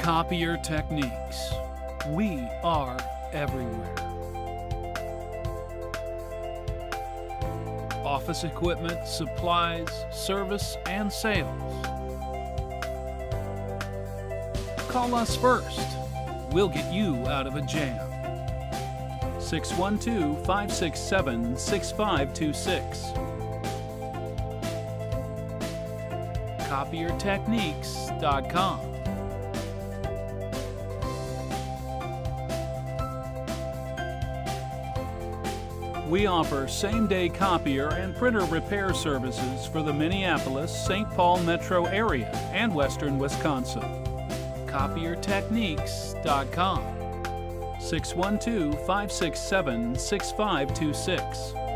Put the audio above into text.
CopierTechnics. We are everywhere. Office equipment, supplies, service, and sales. Call us first. We'll get you out of a jam. 612-567-6526. CopierTechnics.com. We offer same-day copier and printer repair services for the Minneapolis, St. Paul metro area and western Wisconsin. CopierTechnics.com. 612-567-6526.